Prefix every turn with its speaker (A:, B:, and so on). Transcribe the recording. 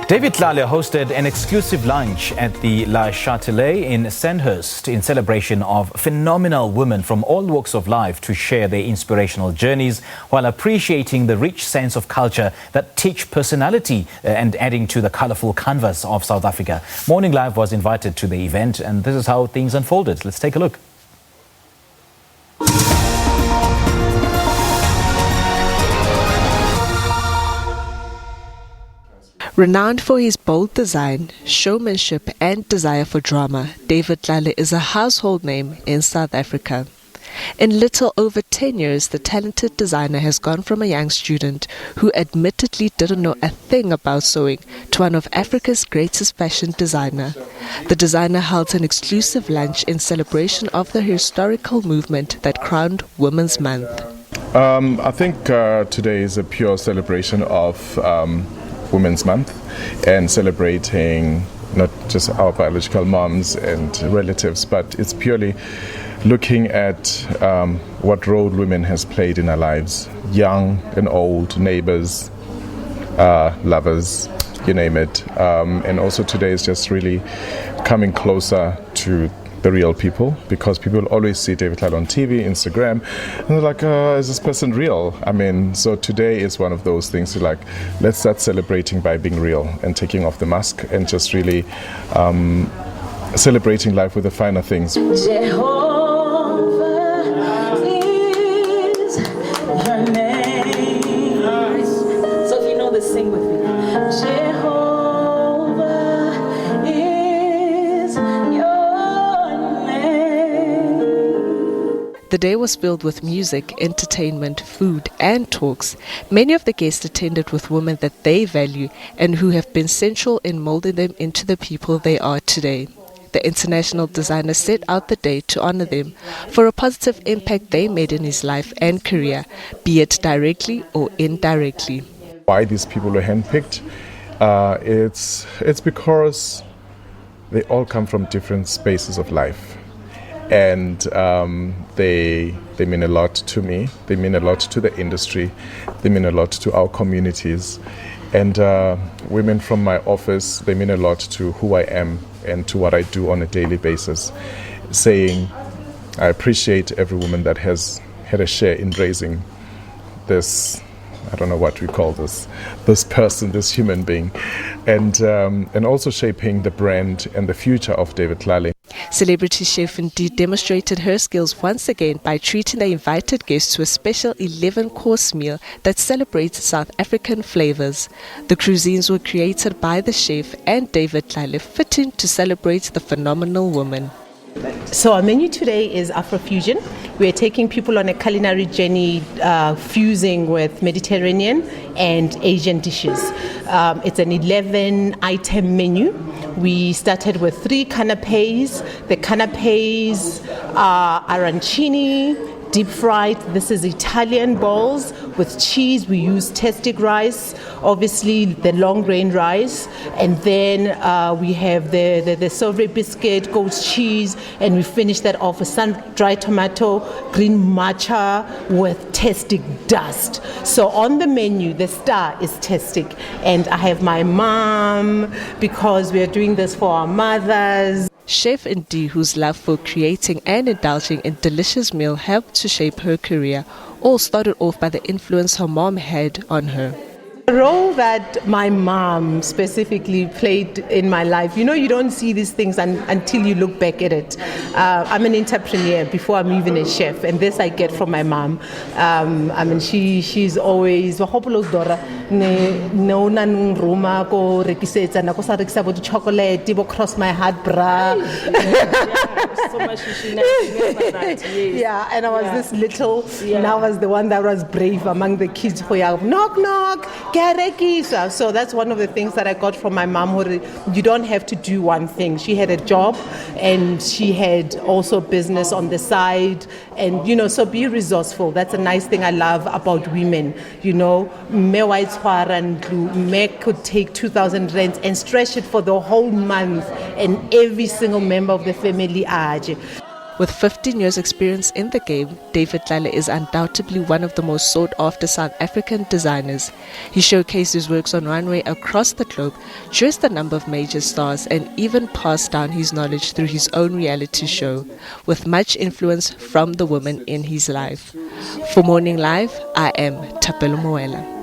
A: David Tlale hosted an exclusive lunch at the Chatelat in Sandhurst in celebration of phenomenal women from all walks of life to share their inspirational journeys while appreciating the rich sense of culture that teach personality and adding to the colourful canvas of South Africa. Morning Live was invited to the event and this is how things unfolded. Let's take a look.
B: Renowned for his bold design, showmanship and desire for drama, David Tlale is a household name in South Africa. In little over 10 years, the talented designer has gone from a young student who admittedly didn't know a thing about sewing to one of Africa's greatest fashion designer. The designer held an exclusive lunch in celebration of the historical movement that crowned Women's Month.
C: I think today is a pure celebration of Women's Month and celebrating not just our biological moms and relatives, but it's purely looking at what role women has played in our lives, young and old, neighbors, lovers, you name it. And also today is just really coming closer to the real people, because people always see David Tlale on TV, Instagram, and they're like, is this person real? I mean, so today is one of those things, like, let's start celebrating by being real and taking off the mask and just really celebrating life with the finer things.
D: Jehovah is her name. So if you know this, sing with me. Jehovah is your.
B: The day was filled with music, entertainment, food and talks. Many of the guests attended with women that they value and who have been central in molding them into the people they are today. The international designer set out the day to honor them for a positive impact they made in his life and career, be it directly or indirectly.
C: Why these people were handpicked? It's because they all come from different spaces of life. And they mean a lot to me, they mean a lot to the industry, they mean a lot to our communities. And women from my office, they mean a lot to who I am and to what I do on a daily basis. Saying, I appreciate every woman that has had a share in raising this, I don't know what we call this person, this human being, and also shaping the brand and the future of David Tlale.
B: Celebrity chef indeed demonstrated her skills once again by treating the invited guests to a special 11-course meal that celebrates South African flavors. The cuisines were created by the chef and David Tlale, fitting to celebrate the phenomenal woman.
E: So our menu today is Afrofusion. We are taking people on a culinary journey fusing with Mediterranean and Asian dishes. It's an 11-item menu. We started with 3 canapes. The canapes are arancini, deep fried. This is Italian balls with cheese. We use testic rice, obviously the long grain rice, and then we have the savory biscuit, goat's cheese, and we finish that off with sun-dried tomato, green matcha with testic dust. So on the menu, the star is testic, and I have my mom because we are doing this for our mothers.
B: Chef Indy, whose love for creating and indulging in delicious meal helped to shape her career, all started off by the influence her mom had on her.
E: The role that my mom specifically played in my life, you don't see these things until you look back at it. I'm an entrepreneur before I'm even a chef, and this I get from my mom. She's always cross my heart, bra. Yeah, and I was this little, and I was the one that was brave among the kids. Knock, knock. So that's one of the things that I got from my mom. You don't have to do one thing. She had a job and she had also business on the side, and so be resourceful. That's a nice thing I love about women. Me could take 2,000 rands and stretch it for the whole month, and every single member of the family age.
B: With 15 years experience in the game, David Tlale is undoubtedly one of the most sought-after South African designers. He showcased his works on runway across the globe, dressed a number of major stars, and even passed down his knowledge through his own reality show, with much influence from the women in his life. For Morning Live, I am Thapelo Moela.